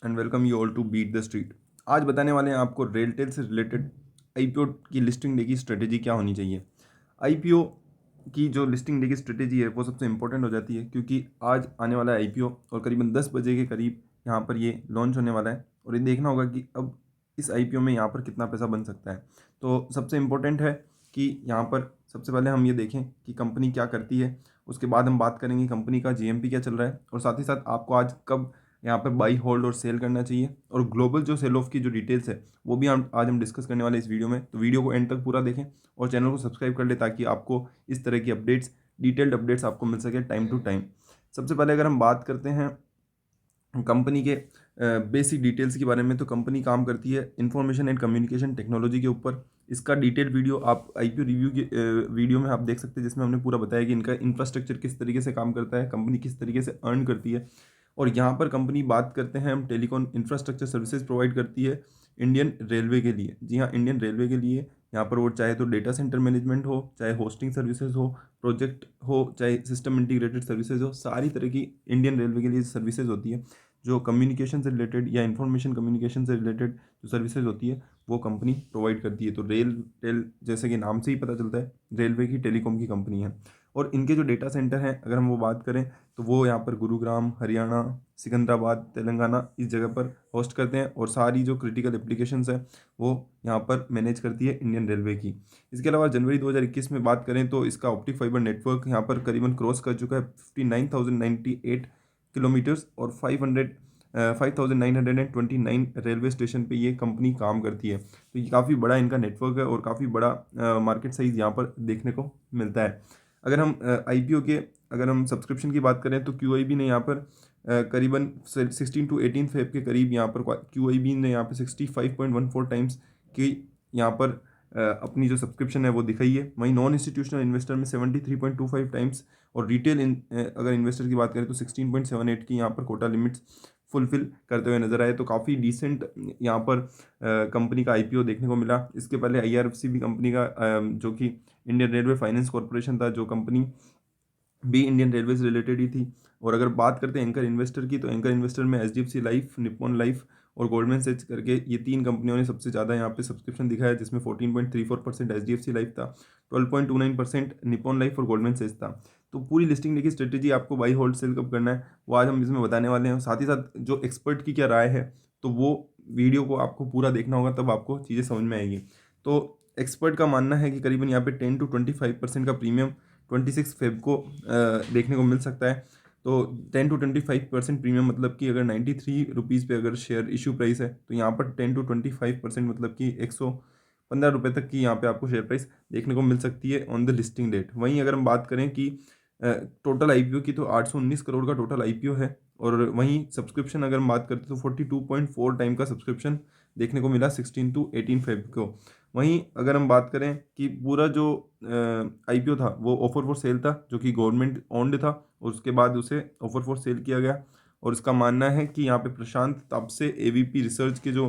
And welcome you all to beat the street. आज बताने वाले हैं आपको रेलटेल से रिलेटेड आईपीओ की लिस्टिंग डे की स्ट्रेटेजी क्या होनी चाहिए। आईपीओ की जो लिस्टिंग डे की स्ट्रेटेजी है वो सबसे इंपॉर्टेंट हो जाती है, क्योंकि आज आने वाला है आईपीओ और करीबन 10 बजे के करीब यहाँ पर ये लॉन्च होने वाला है और ये देखना होगा कि अब इस आईपीओ में यहाँ पर कितना पैसा बन सकता है। तो सबसे इम्पोर्टेंट है कि यहाँ पर सबसे पहले हम ये देखें कि कंपनी क्या करती है, उसके बाद हम बात करेंगे कंपनी का जीएमपी क्या चल रहा है और साथ ही साथ आपको आज कब यहाँ पर बाई होल्ड और सेल करना चाहिए और ग्लोबल जो सेल ऑफ की जो डिटेल्स है वो भी हम आज डिस्कस करने वाले हैं इस वीडियो में। तो वीडियो को एंड तक पूरा देखें और चैनल को सब्सक्राइब कर ले ताकि आपको इस तरह की अपडेट्स, डिटेल्ड अपडेट्स आपको मिल सके टाइम टू टाइम। सबसे पहले अगर हम बात करते हैं कंपनी के बेसिक डिटेल्स के बारे में, तो कंपनी काम करती है इंफॉर्मेशन एंड कम्युनिकेशन टेक्नोलॉजी के ऊपर। इसका डिटेल वीडियो आप आईपीओ रिव्यू के वीडियो में आप देख सकते हैं, जिसमें हमने पूरा बताया कि इनका इंफ्रास्ट्रक्चर किस तरीके से काम करता है, कंपनी किस तरीके से अर्न करती है। और यहाँ पर कंपनी बात करते हैं हम टेलीकॉम इंफ्रास्ट्रक्चर सर्विसेज प्रोवाइड करती है इंडियन रेलवे के लिए। जी हाँ, इंडियन रेलवे के लिए यहाँ पर वो चाहे तो डेटा सेंटर मैनेजमेंट हो, चाहे होस्टिंग सर्विसेज हो, प्रोजेक्ट हो, चाहे सिस्टम इंटीग्रेटेड सर्विसेज हो, सारी तरह की इंडियन रेलवे के लिए सर्विसेज होती है। जो कम्युनिकेशन से रिलेटेड या इंफॉर्मेशन कम्युनिकेशन से रिलेटेड जो सर्विसेज होती है वो कंपनी प्रोवाइड करती है। तो रेल टेल जैसे कि नाम से ही पता चलता है रेलवे की टेलीकॉम की कंपनी है। और इनके जो डेटा सेंटर हैं अगर हम वो बात करें तो वो यहाँ पर गुरुग्राम, हरियाणा, सिकंदराबाद, तेलंगाना इस जगह पर होस्ट करते हैं और सारी जो क्रिटिकल एप्लीकेशंस हैं वो यहाँ पर मैनेज करती है इंडियन रेलवे की। इसके अलावा जनवरी 2021 में बात करें तो इसका ऑप्टिक फाइबर नेटवर्क यहाँ पर करीबन क्रॉस कर चुका है 59,098 किलोमीटर्स और 5,929 रेलवे स्टेशन पे ये कंपनी काम करती है। तो ये काफ़ी बड़ा इनका नेटवर्क है और काफ़ी बड़ा मार्केट साइज़ यहाँ पर देखने को मिलता है। अगर हम आईपीओ के अगर हम सब्सक्रिप्शन की बात करें तो क्यूआईबी ने यहाँ पर करीबन 16 to 18 फेब के करीब यहाँ पर क्यूआईबी ने यहाँ पर 65.14 टाइम्स की यहाँ पर अपनी जो सब्सक्रिप्शन है वो दिखाई है। वहीं नॉन इंस्टीट्यूशनल इन्वेस्टर में 73.25 टाइम्स और रिटेल अगर इन्वेस्टर की बात करें तो 16.78 की यहाँ पर कोटा लिमिट्स फुलफिल करते हुए नजर आए। तो काफ़ी डिसेंट यहाँ पर कंपनी का आईपीओ देखने को मिला। इसके पहले आईआरएफसी भी कंपनी का जो कि इंडियन रेलवे फाइनेंस कॉरपोरेशन था, जो कंपनी भी इंडियन रेलवे से रिलेटेड ही थी। और अगर बात करते हैं एंकर इन्वेस्टर की तो एंकर इन्वेस्टर में एचडीएफसी लाइफ, निप्पॉन लाइफ और गोल्डमैन सैच्स करके ये तीन कंपनियों ने सबसे ज़्यादा यहाँ पे सब्सक्रिप्शन दिखाया, जिसमें 14.34% एचडीएफसी लाइफ था, 12.29% निप्पॉन लाइफ और गोल्डमैन सैच्स था। तो पूरी लिस्टिंग देखिए, स्ट्रेटेजी आपको बाई होल्ड सेल कब करना है वो आज हम इसमें बताने वाले हैं। साथ ही साथ जो एक्सपर्ट की क्या राय है तो वो वीडियो को आपको पूरा देखना होगा, तब आपको चीज़ें समझ में आएगी। तो एक्सपर्ट का मानना है कि करीबन यहाँ पे 10 to 25% का प्रीमियम 26 फेब को देखने को मिल सकता है। तो 10 to 25% प्रीमियम मतलब कि अगर 93 रुपीज़ पे अगर शेयर इशू प्राइस है तो यहाँ पर 10 to 25% मतलब कि 115 रुपये तक की यहाँ पे आपको शेयर प्राइस देखने को मिल सकती है ऑन द लिस्टिंग डेट। वहीं अगर हम बात करें कि टोटल आईपीओ की तो 819 करोड़ का टोटल आईपीओ है और वहीं सब्सक्रिप्शन अगर हम बात करते हैं तो 42.4 टाइम का सब्सक्रिप्शन देखने को मिला 16 to 18 फेब को। वहीं अगर हम बात करें कि पूरा जो आईपीओ था वो ऑफर फॉर सेल था, जो कि गवर्नमेंट ओन्ड था और उसके बाद उसे ऑफर फॉर सेल किया गया। और इसका मानना है कि यहाँ पे प्रशांत तब से एवीपी रिसर्च के जो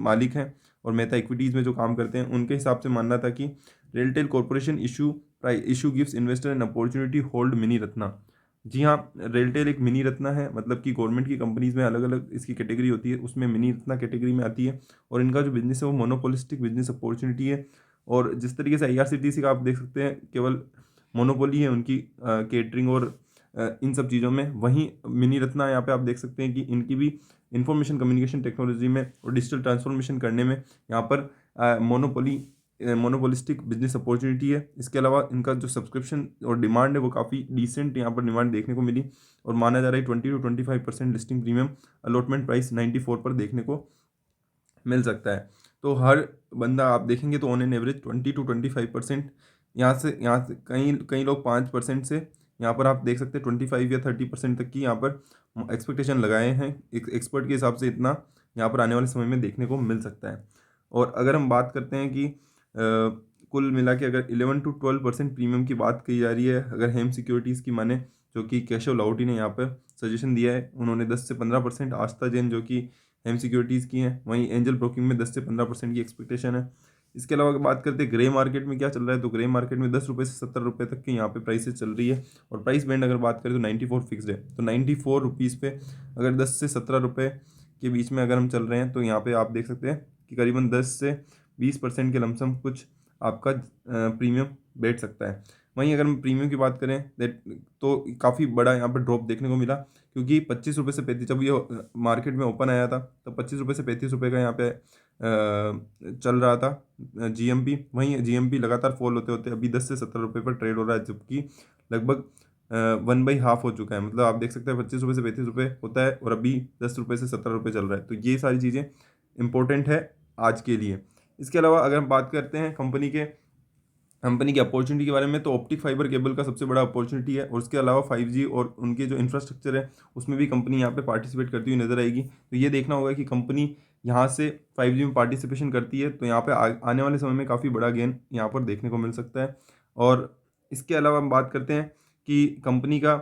मालिक हैं और मेहता इक्विटीज़ में जो काम करते हैं उनके हिसाब से मानना था कि RailTel corporation issue gives investor an opportunity hold mini ratna. जी हाँ, रेलटेल एक मिनी रत्ना है, मतलब कि गवर्नमेंट की कंपनीज में अलग अलग इसकी कैटेगरी होती है, उसमें मिनी रत्ना कैटेगरी में आती है। और इनका जो बिजनेस है वो मोनोपोलिस्टिक बिजनेस अपॉर्चुनिटी है। और जिस तरीके से आईआरसीटीसी का आप देख सकते हैं केवल मोनोपोली है उनकी केटरिंग और इन सब चीज़ों में, वहीं मिनी रत्ना यहाँ पे आप देख सकते हैं कि इनकी भी इंफॉर्मेशन कम्युनिकेशन टेक्नोलॉजी में और डिजिटल ट्रांसफॉर्मेशन करने में यहाँ पर मोनोपोलिस्टिक बिजनेस अपॉर्चुनिटी है। इसके अलावा इनका जो सब्सक्रिप्शन और डिमांड है वो काफ़ी डिसेंट यहाँ पर डिमांड देखने को मिली और माना जा रहा है 20 to 25% listing premium allotment price 94 पर देखने को मिल सकता है। तो हर बंदा आप देखेंगे तो ऑन एन एवरेज 20 to 25% यहाँ से कई कई लोग 5% से यहाँ पर आप देख सकते हैं 25 या 30% तक की यहाँ पर एक्सपेक्टेशन लगाए हैं। एक एक्सपर्ट के हिसाब से इतना यहाँ पर आने वाले समय में देखने को मिल सकता है। और अगर हम बात करते हैं कि कुल मिला के अगर 11 to 12% प्रीमियम की बात की जा रही है, अगर हेम सिक्योरिटीज़ की माने, जो कि केशव लाहौटी ने यहाँ पर सजेशन दिया है, उन्होंने 10 से 15%, आस्था जैन जो कि हेम सिक्योरिटीज़ की हैं, वहीं एंजल ब्रोकिंग में 10 से 15% की एक्सपेक्टेशन है। इसके अलावा अगर बात करते हैं ग्रे मार्केट में क्या चल रहा है, तो ग्रे मार्केट में 10 रुपये से 70 रुपये तक की यहाँ पे प्राइसेस चल रही है। और प्राइस बैंड अगर बात करें तो 94 फिक्स्ड है, तो 94 रुपीज़ पे अगर 10 से 17 रुपये के बीच में अगर हम चल रहे हैं तो यहाँ पे आप देख सकते हैं कि करीबन 10 से 20% के लमसम कुछ आपका प्रीमियम बैठ सकता है। वहीं अगर हम प्रीमियम की बात करें तो काफ़ी बड़ा यहाँ पर ड्रॉप देखने को मिला, क्योंकि 25 रुपये से 35, जब ये मार्केट में ओपन आया था तब 25 रुपये से 35 रुपये का यहाँ पे चल रहा था जीएमपी। वहीं जीएमपी लगातार फॉल होते होते अभी 10 से 17 रुपये पर ट्रेड हो रहा है, जबकि लगभग 1/2 हो चुका है। मतलब आप देख सकते हैं 25 रुपये से 35 रुपये होता है और अभी 10 रुपये से 17 रुपये चल रहा है। तो ये सारी चीज़ें इंपॉर्टेंट है आज के लिए। इसके अलावा अगर हम बात करते हैं कंपनी की अपॉर्चुनिटी के बारे में, तो ऑप्टिक फाइबर केबल का सबसे बड़ा अपॉर्चुनिटी है, और उसके अलावा 5G और उनके जो इंफ्रास्ट्रक्चर है उसमें भी कंपनी यहाँ पे पार्टिसिपेट करती हुई नजर आएगी। तो ये देखना होगा कि कंपनी यहाँ से 5G में पार्टिसिपेशन करती है तो यहाँ पे आने वाले समय में काफ़ी बड़ा गेन यहाँ पर देखने को मिल सकता है। और इसके अलावा हम बात करते हैं कि कंपनी का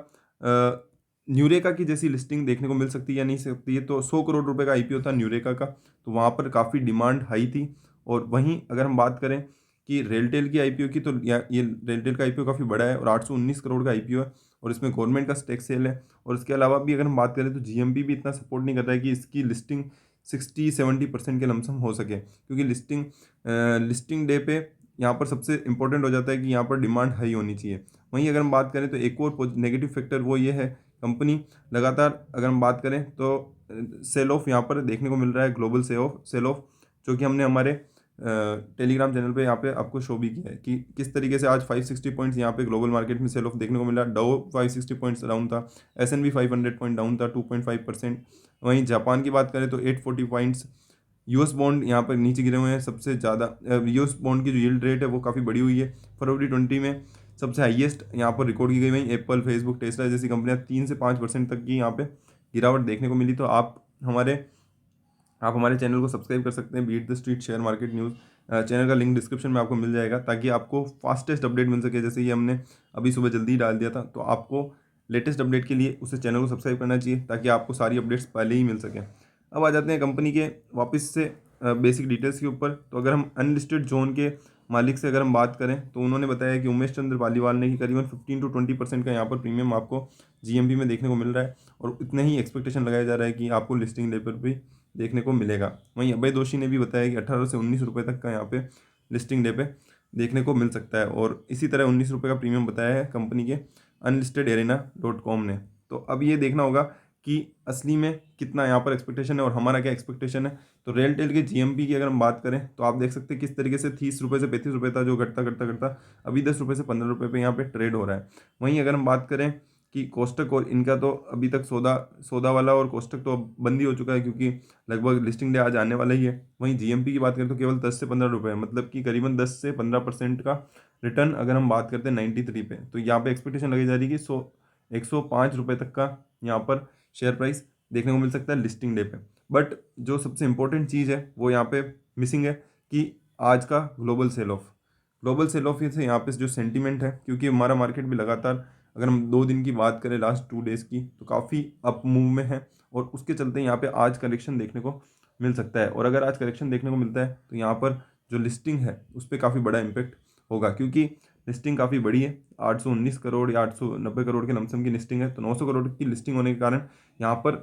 न्यूरेका की जैसी लिस्टिंग देखने को मिल सकती है या नहीं सकती है। तो 100 करोड़ रुपए का IPO था न्यूरेका का, तो वहाँ पर काफ़ी डिमांड हाई थी। और वहीं अगर हम बात करें कि रेलटेल की IPO की, तो ये रेलटेल का IPO काफ़ी बड़ा है और 819 करोड़ का IPO है, और इसमें गवर्नमेंट का स्टेक सेल है। और इसके अलावा भी अगर हम बात करें तो GMP भी इतना सपोर्ट नहीं कर रहा है कि इसकी लिस्टिंग 60-70% के लमसम हो सके, क्योंकि लिस्टिंग डे पे यहाँ पर सबसे इंपॉर्टेंट हो जाता है कि यहाँ पर डिमांड हाई होनी चाहिए। वहीं अगर हम बात करें तो एक और नेगेटिव फैक्टर वो ये है, कंपनी लगातार अगर हम बात करें तो सेल ऑफ यहाँ पर देखने को मिल रहा है, ग्लोबल सेल ऑफ, जो कि हमने हमारे टेलीग्राम चैनल पे यहाँ पे आपको शो भी किया है कि किस तरीके से आज 560 पॉइंट्स यहाँ पे ग्लोबल मार्केट में सेल ऑफ देखने को मिला। डाउ 560 पॉइंट्स डाउन था, S&P 500 पॉइंट डाउन था 2.5%। वहीं जापान की बात करें तो 840 पॉइंट्स। यूएस बॉन्ड यहाँ पर नीचे गिरे हुए हैं सबसे ज़्यादा। यूएस बॉन्ड की जो यील्ड रेट है वो काफ़ी बढ़ी हुई है, फरवरी 20 में सबसे हाईएस्ट यहाँ पर रिकॉर्ड की गई। वहीं एप्पल, फेसबुक, टेस्ला जैसी कंपनियाँ 3 से 5% तक की यहाँ पे गिरावट देखने को मिली। तो आप हमारे चैनल को सब्सक्राइब कर सकते हैं, beat the street share market news. Channel का लिंक डिस्क्रिप्शन में आपको मिल जाएगा, ताकि आपको फास्टेस्ट अपडेट मिल सके। जैसे ये हमने अभी सुबह जल्दी डाल दिया था, तो आपको लेटेस्ट अपडेट के लिए उसे चैनल को सब्सक्राइब करना चाहिए, ताकि आपको सारी अपडेट्स पहले ही मिल सकें। अब आ जाते हैं कंपनी के वापस से बेसिक डिटेल्स के ऊपर। तो अगर हम अनलिस्टेड जोन के मालिक से अगर हम बात करें तो उन्होंने बताया कि उमेश चंद्र पालीवाल ने कि करीबन 15 to 20% का यहाँ पर प्रीमियम आपको GMP में देखने को मिल रहा है, और उतने ही एक्सपेक्टेशन लगाया जा रहा है कि आपको लिस्टिंग डे पर भी देखने को मिलेगा। वहीं अभय दोषी ने भी बताया कि 18 से 19 रुपये तक का यहाँ पे लिस्टिंग डे पे देखने को मिल सकता है, और इसी तरह 19 रुपये का प्रीमियम बताया है कंपनी के unlistedarena.com ने। तो अब ये देखना होगा कि असली में कितना यहाँ पर एक्सपेक्टेशन है और हमारा क्या एक्सपेक्टेशन है। तो रेलटेल के GMP की अगर हम बात करें तो आप देख सकते हैं किस तरीके से 30 रुपये से 35 रुपये था, जो घटता घटता घटता अभी 10 रुपये से 15 रुपये पे यहाँ पे ट्रेड हो रहा है। वहीं अगर हम बात करें कि कोष्टक, और इनका तो अभी तक सौदा वाला और कोष्टक तो अब बंद ही हो चुका है, क्योंकि लगभग लिस्टिंग डे आज आने वाला ही है। वहीं GMP की बात करें तो केवल 10 से 15 रुपये, मतलब कि करीबन 10 से 15% का रिटर्न अगर हम बात करते हैं 93 पे। तो यहाँ पे एक्सपेक्टेशन लगी जा रही है कि 105 रुपये तक का यहाँ पर शेयर प्राइस देखने को मिल सकता है लिस्टिंग डे पे। बट जो सबसे इंपॉर्टेंट चीज़ है वो यहाँ पे मिसिंग है कि आज का ग्लोबल सेल ऑफ से यहाँ पे जो सेंटीमेंट है, क्योंकि हमारा मार्केट भी लगातार अगर हम 2 दिन की बात करें लास्ट 2 डेज़ की, तो काफ़ी अप मूव में है, और उसके चलते यहाँ पे आज करेक्शन देखने को मिल सकता है। और अगर आज करेक्शन देखने को मिलता है तो यहाँ पर जो लिस्टिंग है उस पर काफ़ी बड़ा इम्पेक्ट होगा, क्योंकि लिस्टिंग काफ़ी बड़ी है, 819 करोड़ या 890 करोड़ के लमसम की लिस्टिंग है। तो 900 करोड़ की लिस्टिंग होने के कारण यहाँ पर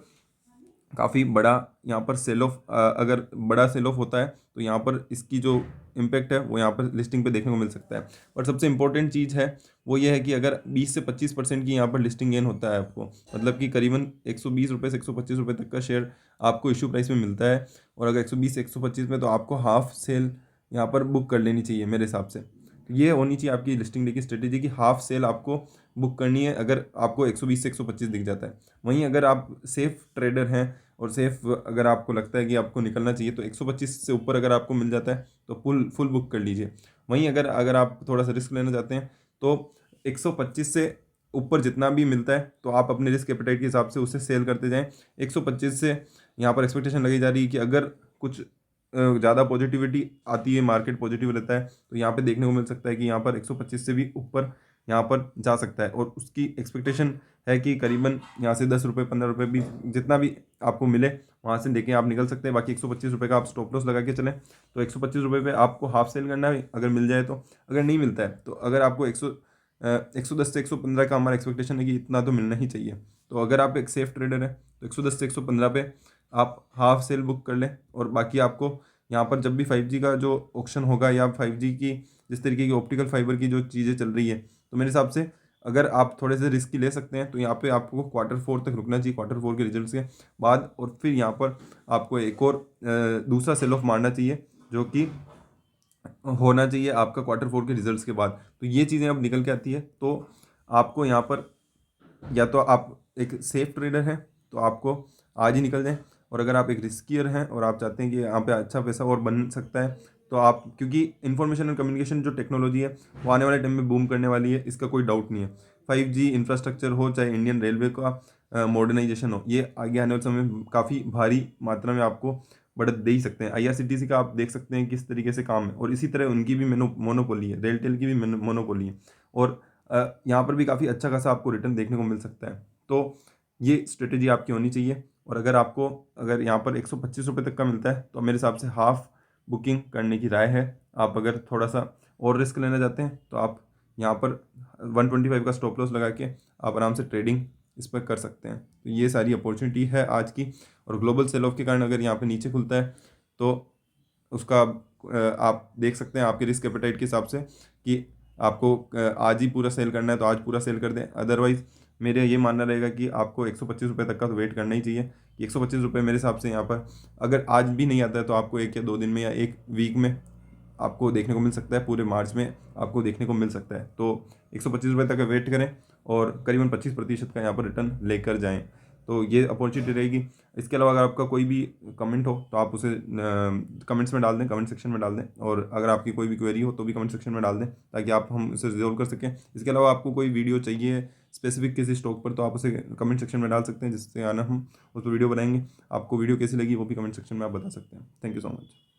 काफ़ी बड़ा यहाँ पर सेल ऑफ, अगर बड़ा सेल ऑफ होता है तो यहाँ पर इसकी जो इम्पैक्ट है वो यहाँ पर लिस्टिंग पे देखने को मिल सकता है। और सबसे इंपॉर्टेंट चीज़ है वो ये है कि अगर 20 से 25% की यहाँ पर लिस्टिंग गेन होता है आपको, मतलब कि करीबन 120 रुपये से 125 रुपये तक का शेयर आपको इशू प्राइस में मिलता है, और अगर 120 से 125 में, तो आपको हाफ सेल यहाँ पर बुक कर लेनी चाहिए मेरे हिसाब से। तो ये होनी चाहिए आपकी लिस्टिंग डे की स्ट्रेटेजी की हाफ सेल आपको बुक करनी है अगर आपको 120 से 125 दिख जाता है। वहीं अगर आप सेफ ट्रेडर हैं और सेफ अगर आपको लगता है कि आपको निकलना चाहिए, तो 125 से ऊपर अगर आपको मिल जाता है तो फुल बुक कर लीजिए। वहीं अगर आप थोड़ा सा रिस्क लेना चाहते हैं तो 125 से ऊपर जितना भी मिलता है तो आप अपने रिस्क एपेटाइट के हिसाब से उसे सेल करते जाएं। 125 से यहाँ पर एक्सपेक्टेशन लगी जा रही है कि अगर कुछ ज़्यादा पॉजिटिविटी आती है, मार्केट पॉजिटिव रहता है, तो यहाँ पे देखने को मिल सकता है कि यहाँ पर 125 से भी ऊपर यहाँ पर जा सकता है, और उसकी एक्सपेक्टेशन है कि करीबन यहाँ से 10 रुपये 15 रुपये भी जितना भी आपको मिले वहाँ से लेके आप निकल सकते हैं। बाकी 125 रुपये का आप स्टॉप लॉस लगा के चलें, तो 125 रुपये पे आपको हाफ सेल करना है अगर मिल जाए तो। अगर नहीं मिलता है तो अगर आपको 110 से 115 का हमारा एक्सपेक्टेशन है कि इतना तो मिलना ही चाहिए, तो अगर आप एक सेफ ट्रेडर है तो 110 से 115 पे आप हाफ सेल बुक कर लें। और बाकी आपको यहाँ पर जब भी 5G का जो ऑप्शन होगा या 5G की जिस तरीके की ऑप्टिकल फाइबर की जो चीज़ें चल रही है, तो मेरे हिसाब से अगर आप थोड़े से रिस्क ले सकते हैं तो यहाँ पे आपको Q4 तक रुकना चाहिए, Q4 के रिजल्ट्स के बाद, और फिर यहाँ पर आपको एक और दूसरा सेल ऑफ मारना चाहिए जो कि होना चाहिए आपका Q4 के रिजल्ट्स के बाद। तो ये चीज़ें अब निकल के आती है, तो आपको यहाँ पर या तो आप एक सेफ ट्रेडर हैं तो आपको आज ही निकल जाएं, और अगर आप एक रिस्कियर हैं और आप चाहते हैं कि यहाँ पे अच्छा पैसा और बन सकता है, तो आप, क्योंकि इंफॉर्मेशन एंड कम्युनिकेशन जो टेक्नोलॉजी है वो आने वाले टाइम में बूम करने वाली है, इसका कोई डाउट नहीं है। 5G इंफ्रास्ट्रक्चर हो, चाहे इंडियन रेलवे का मॉडर्नाइजेशन हो, ये आगे आने वाले समय में काफ़ी भारी मात्रा में आपको बढ़त दे ही सकते हैं। IRCTC का आप देख सकते हैं किस तरीके से काम है, और इसी तरह उनकी भी मोनोपोली है, रेलटेल की भी मोनोपोली है, और यहाँ पर भी काफ़ी अच्छा खासा आपको रिटर्न देखने को मिल सकता है। तो ये स्ट्रेटेजी आपकी होनी चाहिए। और अगर यहाँ पर 125 रुपये तक का मिलता है तो मेरे हिसाब से हाफ बुकिंग करने की राय है। आप अगर थोड़ा सा और रिस्क लेना चाहते हैं तो आप यहाँ पर 125 का स्टॉप लॉस लगा के आप आराम से ट्रेडिंग इस पर कर सकते हैं। तो ये सारी अपॉर्चुनिटी है आज की। और ग्लोबल सेल ऑफ के कारण अगर यहाँ पे नीचे खुलता है तो उसका आप देख सकते हैं आपके रिस्क एपेटाइट के हिसाब से कि आपको आज ही पूरा सेल करना है तो आज पूरा सेल कर दें। अदरवाइज़ मेरे ये मानना रहेगा कि आपको 125 रुपये तक का तो वेट करना ही चाहिए, कि 125 रुपये मेरे हिसाब से यहाँ पर अगर आज भी नहीं आता है तो आपको 1 या 2 दिन में या 1 वीक में आपको देखने को मिल सकता है, पूरे मार्च में आपको देखने को मिल सकता है। तो 125 रुपये तक का वेट करें और करीबन 25% का यहाँ पर रिटर्न लेकर जाएँ, तो ये अपॉर्चुनिटी रहेगी। इसके अलावा अगर आपका कोई भी कमेंट हो तो आप उसे कमेंट्स में डाल दें, कमेंट सेक्शन में डाल दें, और अगर आपकी कोई भी क्वेरी हो तो भी कमेंट सेक्शन में डाल दें ताकि हम उसे रिजॉल्व कर सकें। इसके अलावा आपको कोई वीडियो चाहिए स्पेसिफिक किसी स्टॉक पर तो आप उसे कमेंट सेक्शन में डाल सकते हैं, जिससे आना हम उस पर वीडियो बनाएंगे। आपको वीडियो कैसी लगी वो भी कमेंट सेक्शन में आप बता सकते हैं। Thank you so much.